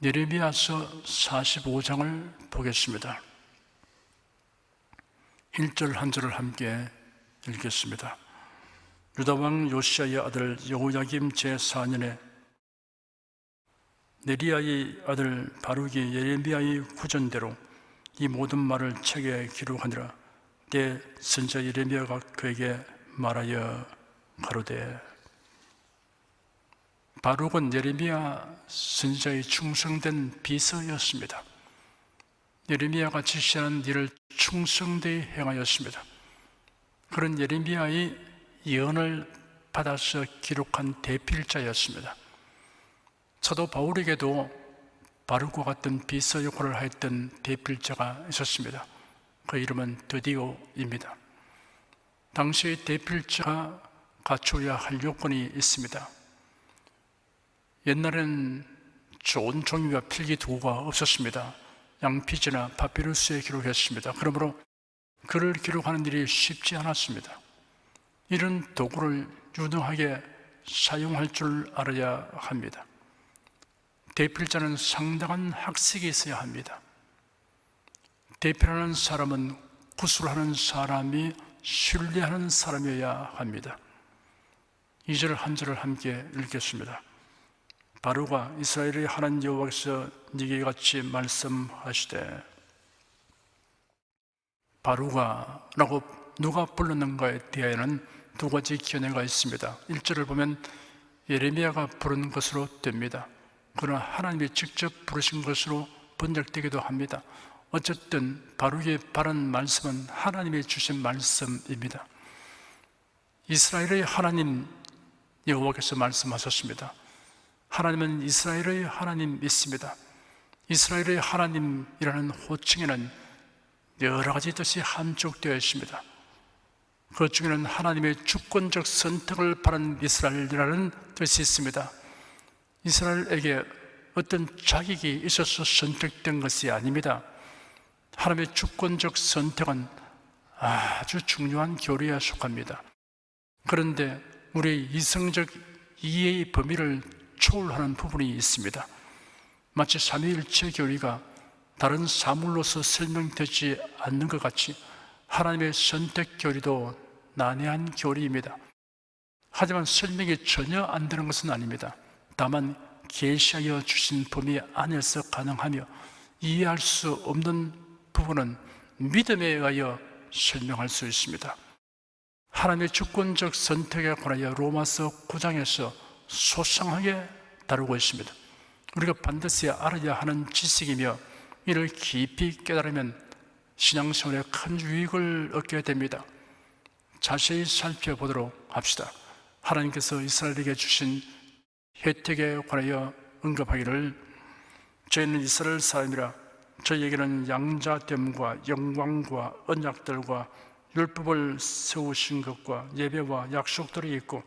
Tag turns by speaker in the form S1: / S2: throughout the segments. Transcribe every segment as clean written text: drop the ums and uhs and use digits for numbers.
S1: 예레미야서 45장을 보겠습니다. 1절 한 절을 함께 읽겠습니다. 유다왕 요시야의 아들 여호야김 제4년에 네리야의 아들 바룩이 예레미야의 후전대로 이 모든 말을 책에 기록하니라. 때 선지자 예레미야가 그에게 말하여 가로되. 바룩은 예레미야 선지자의 충성된 비서였습니다. 예레미야가 지시하는 일을 충성되이 행하였습니다. 그런 예레미야의 예언을 받아서 기록한 대필자였습니다. 사도 바울에게도 바룩과 같은 비서 역할을 하였던 대필자가 있었습니다. 그 이름은 드디오입니다. 당시의 대필자가 갖춰야 할 요건이 있습니다. 옛날에는 좋은 종이와 필기 도구가 없었습니다. 양피지나 파피루스에 기록했습니다. 그러므로 글을 기록하는 일이 쉽지 않았습니다. 이런 도구를 유능하게 사용할 줄 알아야 합니다. 대필자는 상당한 학식이 있어야 합니다. 대필하는 사람은 구술하는 사람이 신뢰하는 사람이어야 합니다. 2절 한 절을 함께 읽겠습니다. 바룩아 이스라엘의 하나님 여호와께서 네게 같이 말씀하시되. 바룩아 라고 누가 불렀는가에 대하여는 두 가지 견해가 있습니다. 1절을 보면 예레미야가 부른 것으로 됩니다. 그러나 하나님이 직접 부르신 것으로 번역되기도 합니다. 어쨌든 바룩이 바른 말씀은 하나님이 주신 말씀입니다. 이스라엘의 하나님 여호와께서 말씀하셨습니다. 하나님은 이스라엘의 하나님이십니다. 이스라엘의 하나님이라는 호칭에는 여러 가지 뜻이 함축되어 있습니다. 그 중에는 하나님의 주권적 선택을 바란 이스라엘이라는 뜻이 있습니다. 이스라엘에게 어떤 자격이 있어서 선택된 것이 아닙니다. 하나님의 주권적 선택은 아주 중요한 교리에 속합니다. 그런데 우리의 이성적 이해의 범위를 초월하는 부분이 있습니다. 마치 삼위일체 교리가 다른 사물로서 설명되지 않는 것 같이 하나님의 선택 교리도 난해한 교리입니다. 하지만 설명이 전혀 안 되는 것은 아닙니다. 다만 계시하여 주신 범위 안에서 가능하며 이해할 수 없는 부분은 믿음에 의하여 설명할 수 있습니다. 하나님의 주권적 선택에 관하여 로마서 9장에서 소상하게 다루고 있습니다. 우리가 반드시 알아야 하는 지식이며 이를 깊이 깨달으면 신앙생활에 큰 유익을 얻게 됩니다. 자세히 살펴보도록 합시다. 하나님께서 이스라엘에게 주신 혜택에 관하여 언급하기를 저희는 이스라엘 사람이라 저희에게는 양자됨과 영광과 언약들과 율법을 세우신 것과 예배와 약속들이 있고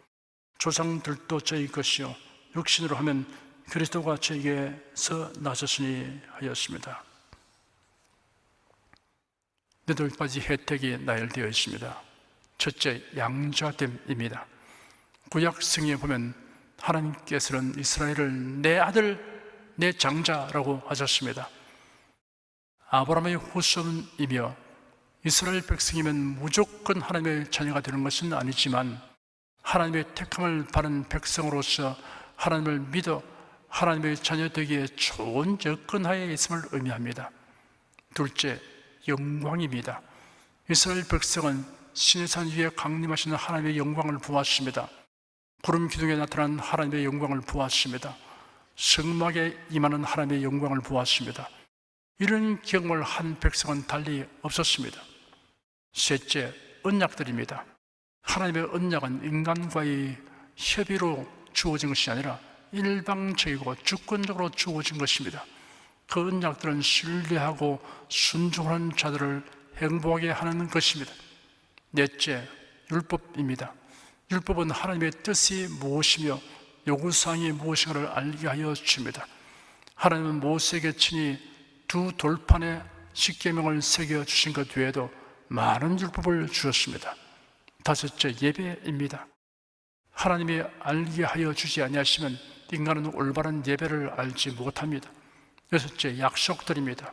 S1: 조상들도 저희 것이요 육신으로 하면 그리스도가 저에게서 나셨으니 하였습니다. 8가지 혜택이 나열되어 있습니다. 첫째, 양자됨입니다. 구약 성경에 보면 하나님께서는 이스라엘을 내 아들, 내 장자라고 하셨습니다. 아브라함의 후손이며 이스라엘 백성이면 무조건 하나님의 자녀가 되는 것은 아니지만 하나님의 택함을 받은 백성으로서 하나님을 믿어 하나님의 자녀 되기에 좋은 여건하에 있음을 의미합니다. 둘째, 영광입니다. 이스라엘 백성은 시내산 위에 강림하시는 하나님의 영광을 보았습니다. 구름 기둥에 나타난 하나님의 영광을 보았습니다. 성막에 임하는 하나님의 영광을 보았습니다. 이런 경험을 한 백성은 달리 없었습니다. 셋째, 언약들입니다. 하나님의 언약은 인간과의 협의로 주어진 것이 아니라 일방적이고 주권적으로 주어진 것입니다. 그 언약들은 신뢰하고 순종하는 자들을 행복하게 하는 것입니다. 넷째, 율법입니다. 율법은 하나님의 뜻이 무엇이며 요구사항이 무엇인가를 알게 하여 줍니다. 하나님은 모세에게 친히 두 돌판에 십계명을 새겨주신 것 외에도 많은 율법을 주셨습니다. 다섯째, 예배입니다. 하나님이 알게 하여 주지 아니하시면 인간은 올바른 예배를 알지 못합니다. 여섯째, 약속들입니다.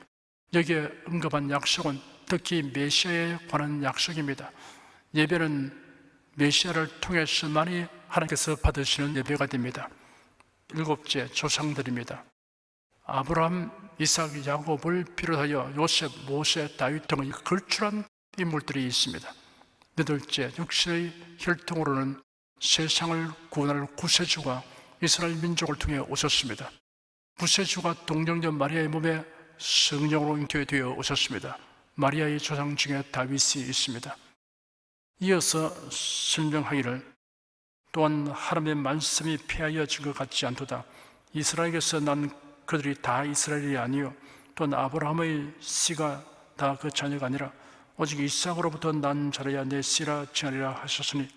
S1: 여기에 언급한 약속은 특히 메시아에 관한 약속입니다. 예배는 메시아를 통해서만이 하나님께서 받으시는 예배가 됩니다. 일곱째, 조상들입니다. 아브라함, 이삭, 야곱을 비롯하여 요셉, 모세, 다윗 등의 걸출한 인물들이 있습니다. 여덟째, 육신의 혈통으로는 세상을 구원할 구세주가 이스라엘 민족을 통해 오셨습니다. 구세주가 동정녀 마리아의 몸에 성령으로 잉태되어 오셨습니다. 마리아의 조상 중에 다윗이 있습니다. 이어서 설명하기를, 또한 하나님의 말씀이 폐하여진 것 같지 않도다. 이스라엘에서 난 그들이 다 이스라엘이 아니요 또한 아브라함의 씨가 다 그 자녀가 아니라 오직 이삭으로부터 난 자라야 내 씨라 칭하리라 하셨으니,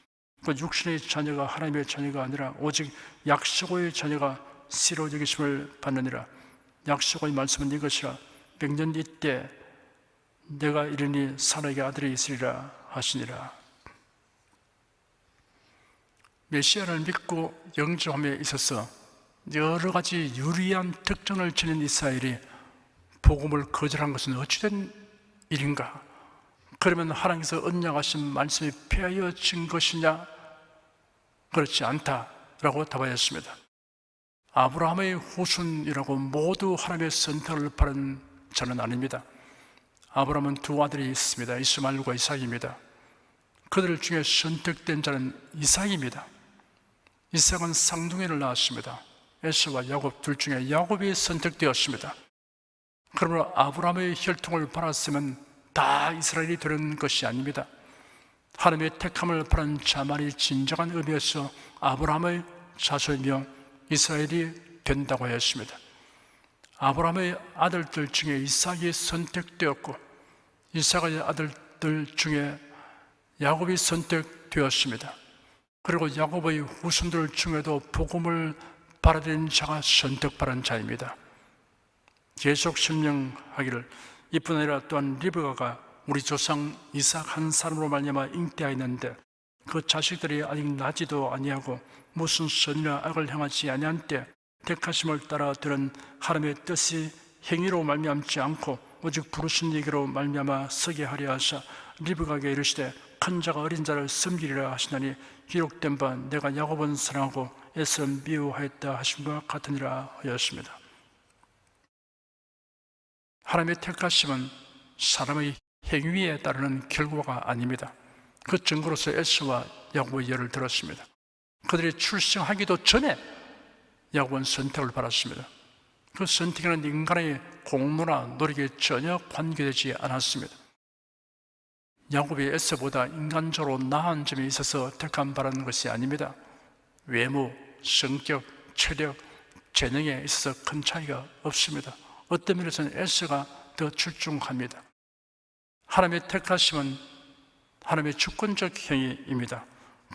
S1: 그 육신의 자녀가 하나님의 자녀가 아니라 오직 약속의 자녀가 씨로 여기심을 받느니라. 약속의 말씀은 이것이라, 100년 이때 내가 이르니 사라에게 아들이 있으리라 하시니라. 메시아를 믿고 영접함에 있어서 여러 가지 유리한 특징을 지닌 이스라엘이 복음을 거절한 것은 어찌된 일인가? 그러면 하나님께서 언약하신 말씀이 폐하여진 것이냐? 그렇지 않다라고 답하였습니다. 아브라함의 후손이라고 모두 하나님의 선택을 받은 자는 아닙니다. 아브라함은 두 아들이 있습니다. 이스마엘과 이삭입니다. 그들 중에 선택된 자는 이삭입니다. 이삭은 쌍둥이를 낳았습니다. 에서와 야곱 둘 중에 야곱이 선택되었습니다. 그러므로 아브라함의 혈통을 받았으면 다 이스라엘이 되는 것이 아닙니다. 하나님의 택함을 받은 자만이 진정한 의미에서 아브라함의 자손이며 이스라엘이 된다고 하였습니다. 아브라함의 아들들 중에 이삭이 선택되었고, 이삭의 아들들 중에 야곱이 선택되었습니다. 그리고 야곱의 후손들 중에도 복음을 받아들인 자가 선택받은 자입니다. 계속 설명하기를, 이뿐 아니라 또한 리브가가 우리 조상 이삭 한 사람으로 말미암아 잉태하였는데 그 자식들이 아직 나지도 아니하고 무슨 선이나 악을 행하지 아니한 때 택하심을 따라 들은 하나님의 뜻이 행위로 말미암지 않고 오직 부르신 얘기로 말미암아 서게 하려 하사 리브가에게 이르시되 큰 자가 어린 자를 섬기리라 하시나니 기록된 바 내가 야곱은 사랑하고 에서는 미워하였다 하심과 같으니라 하였습니다. 하나님의 택하심은 사람의 행위에 따르는 결과가 아닙니다. 그 증거로서 에서와 야곱의 예를 들었습니다. 그들이 출생하기도 전에 야곱은 선택을 받았습니다. 그 선택에는 인간의 공로나 노력에 전혀 관계되지 않았습니다. 야곱이 에서보다 인간적으로 나은 점이 있어서 택함 받은 것이 아닙니다. 외모, 성격, 체력, 재능에 있어서 큰 차이가 없습니다. 어떤 면에서는 에서가 더 출중합니다. 하나님의 택하심은 하나님의 주권적 행위입니다.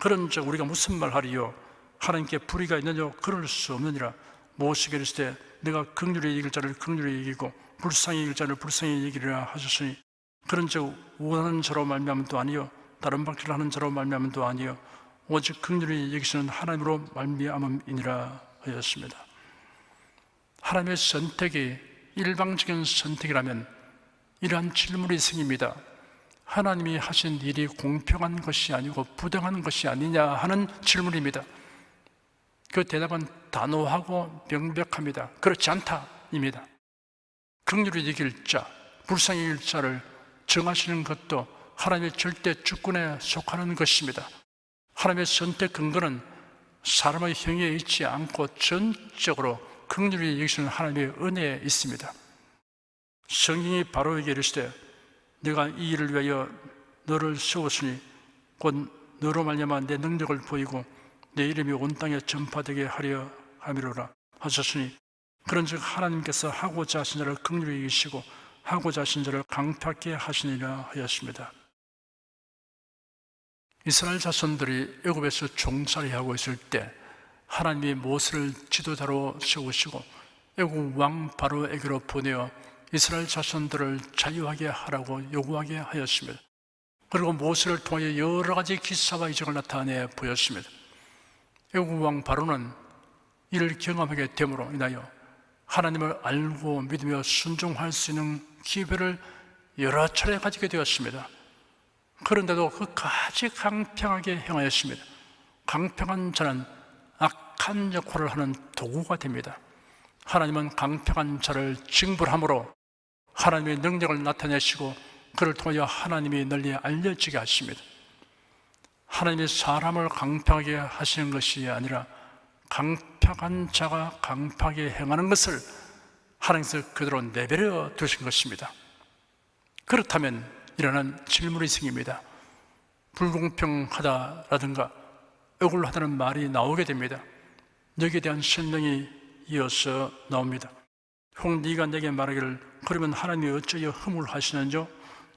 S1: 그런 적 우리가 무슨 말 하리요? 하나님께 불의가 있느냐? 그럴 수 없느니라. 모세에게 이르시되 내가 긍휼히 이길 자를 긍휼히 이기고 불쌍히 이길 자를 불쌍히 이기리라 하셨으니, 그런 적 원하는 자로 말미암음도 아니요 다른 방식을 하는 자로 말미암음도 아니요 오직 긍휼히 여기시는 하나님으로 말미암음이니라 하였습니다. 하나님의 선택이 일방적인 선택이라면 이러한 질문이 생깁니다. 하나님이 하신 일이 공평한 것이 아니고 부당한 것이 아니냐 하는 질문입니다. 그 대답은 단호하고 명백합니다. 그렇지 않다입니다. 긍휼히 여길 자, 불쌍히 여길 자를 정하시는 것도 하나님의 절대 주권에 속하는 것입니다. 하나님의 선택 근거는 사람의 행위에 있지 않고 전적으로 긍휼히 여기시는 하나님의 은혜에 있습니다. 성경이 바로에게 이르시되 내가 이 일을 위하여 너를 세웠으니 곧 너로 말미암아 내 능력을 보이고 내 이름이 온 땅에 전파되게 하려 함이로라 하셨으니, 그런즉 하나님께서 하고자 하신 자를 긍휼히 여기시고 하고자 하신 자를 강팍게 하시니라 하였습니다. 이스라엘 자손들이 애굽에서 종살이하고 있을 때 하나님이 모세를 지도자로 세우시고 애굽 왕 바로에게로 보내어 이스라엘 자손들을 자유하게 하라고 요구하게 하였습니다. 그리고 모세를 통하여 여러 가지 기사와 이적을 나타내 보였습니다. 애굽 왕 바로는 이를 경험하게 됨으로 인하여 하나님을 알고 믿으며 순종할 수 있는 기회를 여러 차례 가지게 되었습니다. 그런데도 그까지 강평하게 행하였습니다. 강평한 자는 악한 역할을 하는 도구가 됩니다. 하나님은 강평한 자를 징벌함으로 하나님의 능력을 나타내시고 그를 통하여 하나님이 널리 알려지게 하십니다. 하나님이 사람을 강평하게 하시는 것이 아니라 강평한 자가 강평하게 행하는 것을 하나님께서 그대로 내버려 두신 것입니다. 그렇다면 일어난 질문이 생깁니다. 불공평하다라든가 억울하다는 말이 나오게 됩니다. 여기에 대한 설명이 이어서 나옵니다. 혹 네가 내게 말하기를 그러면 하나님이 어찌하여 허물하시는지요?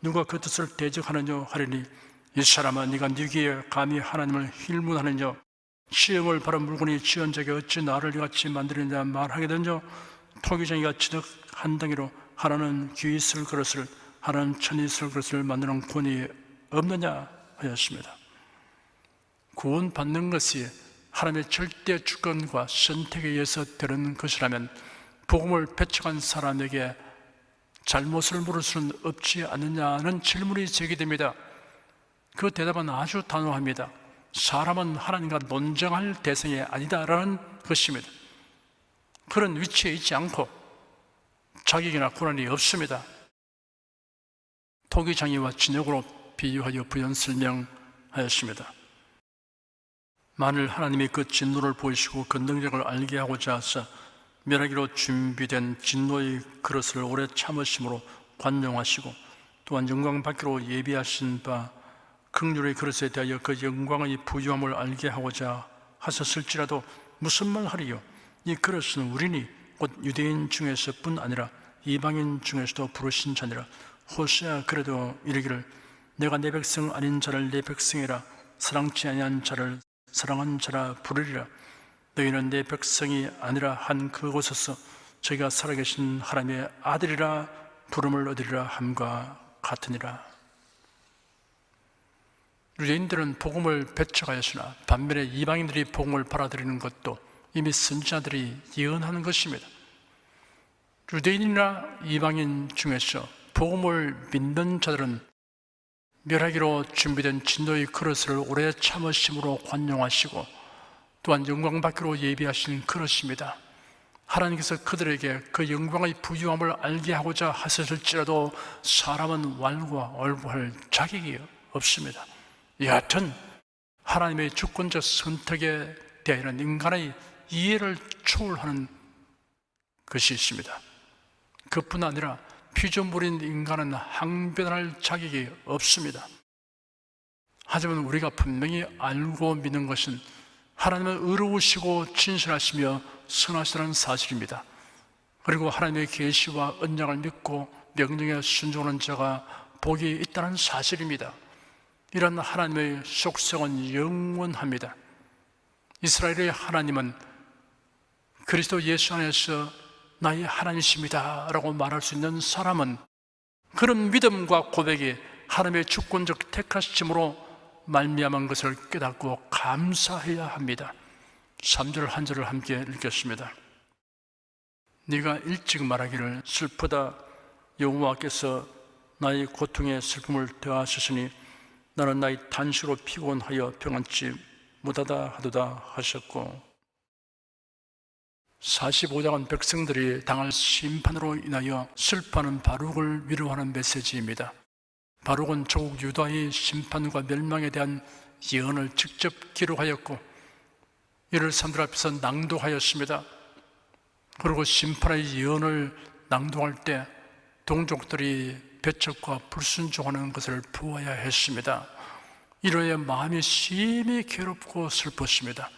S1: 누가 그 뜻을 대적하느냐 하리니 이 사람아 네가 네 귀에 감히 하나님을 힐문하느냐? 시험을 바른 물건이 지연자에게 어찌 나를 이같이 만드느냐 말하게든요. 토기장이가 지득 한 덩이로 하나는 귀 있을 그릇을 하나는 천이 있을 그릇을 만드는 권이 없느냐 하였습니다. 구원받는 것이 하나님의 절대 주권과 선택에 의해서 되는 것이라면 복음을 배척한 사람에게 잘못을 물을 수는 없지 않느냐는 질문이 제기됩니다. 그 대답은 아주 단호합니다. 사람은 하나님과 논쟁할 대상이 아니다라는 것입니다. 그런 위치에 있지 않고 자격이나 권한이 없습니다. 토기장이와 진흙으로 비유하여 부연 설명하였습니다. 만일 하나님이 그 진노를 보이시고 그 능력을 알게 하고자 하사 멸하기로 준비된 진노의 그릇을 오래 참으심으로 관용하시고 또한 영광 받기로 예비하신 바 긍휼의 그릇에 대하여 그 영광의 부유함을 알게 하고자 하셨을지라도 무슨 말 하리요? 이 그릇은 우리니 곧 유대인 중에서뿐 아니라 이방인 중에서도 부르신 자니라. 호세아 그래도 이르기를 내가 내 백성 아닌 자를 내 백성이라 사랑치 아니한 자를 사랑한 자라 부르리라. 너희는 내 백성이 아니라 한 그곳에서 저희가 살아계신 하나님의 아들이라 부름을 얻으리라 함과 같으니라. 유대인들은 복음을 배척하였으나 반면에 이방인들이 복음을 받아들이는 것도 이미 선지자들이 예언하는 것입니다. 유대인이나 이방인 중에서 복음을 믿는 자들은 멸하기로 준비된 진노의 그릇을 오래 참으심으로 관용하시고 또한 영광 받기로 예비하신 그릇입니다. 하나님께서 그들에게 그 영광의 부유함을 알게 하고자 하셨을지라도 사람은 왈과 얼부할 자격이 없습니다. 여하튼 하나님의 주권적 선택에 대한 인간의 이해를 초월하는 것이 있습니다. 그뿐 아니라 피조물인 인간은 항변할 자격이 없습니다. 하지만 우리가 분명히 알고 믿는 것은 하나님은 의로우시고 진실하시며 선하시다는 사실입니다. 그리고 하나님의 계시와 언약을 믿고 명령에 순종하는 자가 복이 있다는 사실입니다. 이런 하나님의 속성은 영원합니다. 이스라엘의 하나님은 그리스도 예수 안에서 나의 하나님이십니다 라고 말할 수 있는 사람은 그런 믿음과 고백이 하나님의 주권적 택하심으로 말미암은 것을 깨닫고 감사해야 합니다. 3절 한 절을 함께 읽겠습니다. 네가 일찍 말하기를 슬프다 여호와께서 나의 고통에 슬픔을 더하셨으니 나는 나의 단시로 피곤하여 평안치 못하다 하도다 하셨고 45장은 백성들이 당할 심판으로 인하여 슬퍼하는 바룩을 위로하는 메시지입니다. 바룩은 조국 유다의 심판과 멸망에 대한 예언을 직접 기록하였고 이를 사람들 앞에서 낭독하였습니다. 그리고 심판의 예언을 낭독할 때 동족들이 배척과 불순종하는 것을 보아야 했습니다. 이로에 마음이 심히 괴롭고 슬펐습니다.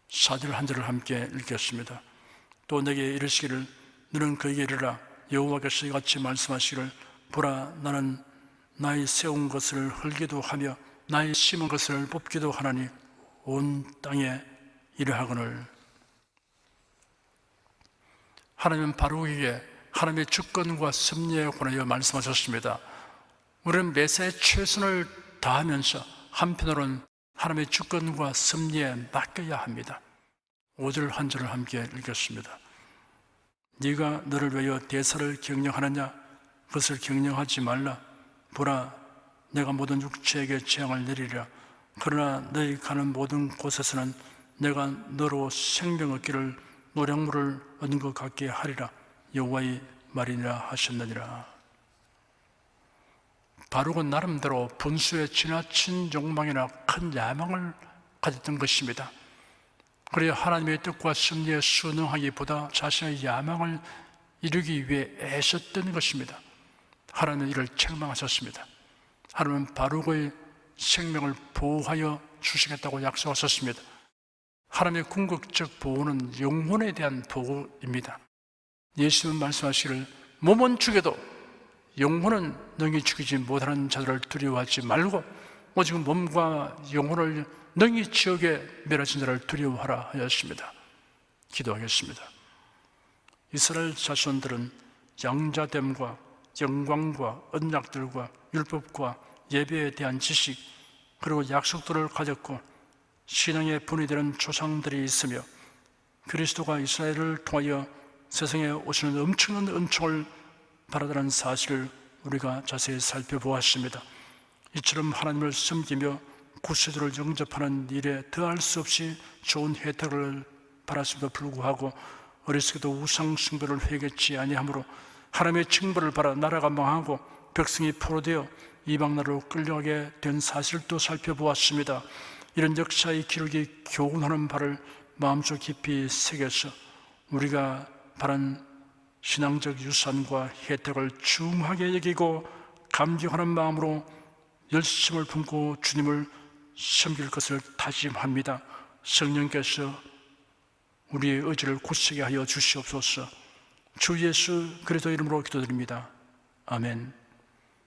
S1: 4절 한 절을 함께 읽겠습니다. 또 내게 이르시기를 너는 그에게 이르라 여호와께서 이같이 말씀하시기를 보라 나는 나의 세운 것을 헐기도 하며 나의 심은 것을 뽑기도 하나니 온 땅에 이러하거늘. 하나님은 바룩에게 하나님의 주권과 섭리에 관하여 말씀하셨습니다. 우리는 매사에 최선을 다하면서 한편으로는 하나님의 주권과 섭리에 맡겨야 합니다. 5절 한 절을 함께 읽겠습니다. 네가 너를 위하여 대사를 경영하느냐? 그것을 경영하지 말라. 보라, 내가 모든 육체에게 재앙을 내리리라. 그러나 너희 가는 모든 곳에서는 내가 너로 생명 얻기를 노량물을 얻은 것 같게 하리라. 여호와의 말이니라 하셨느니라. 바룩은 나름대로 분수에 지나친 욕망이나 큰 야망을 가졌던 것입니다. 그래야 하나님의 뜻과 섭리에 순응하기보다 자신의 야망을 이루기 위해 애썼던 것입니다. 하나님은 이를 책망하셨습니다. 하나님은 바룩의 생명을 보호하여 주시겠다고 약속하셨습니다. 하나님의 궁극적 보호는 영혼에 대한 보호입니다. 예수님은 말씀하시기를 몸은 죽여도 영혼은 능히 죽이지 못하는 자들을 두려워하지 말고 오직 몸과 영혼을 능히 지옥에 멸하신 자를 두려워하라 하였습니다. 기도하겠습니다. 이스라엘 자손들은 양자됨과 영광과 언약들과 율법과 예배에 대한 지식 그리고 약속들을 가졌고 신앙의 분이 되는 조상들이 있으며 그리스도가 이스라엘을 통하여 세상에 오시는 엄청난 은총을 바라다는 사실을 우리가 자세히 살펴보았습니다. 이처럼 하나님을 섬기며 구세주를 영접하는 일에 더할 수 없이 좋은 혜택을 받았음에도 불구하고 어리석게도 우상 숭배를 회개치 아니하므로 하나님의 징벌을 받아 나라가 망하고 백성이 포로되어 이방 나라로 끌려가게 된 사실을 또 살펴보았습니다. 이런 역사의 기록이 교훈하는 바를 마음속 깊이 새겨서 우리가 바란 신앙적 유산과 혜택을 중하게 여기고 감격하는 마음으로 열심을 품고 주님을 섬길 것을 다짐합니다. 성령께서 우리의 의지를 굳세게 하여 주시옵소서. 주 예수 그리스도 이름으로 기도드립니다. 아멘.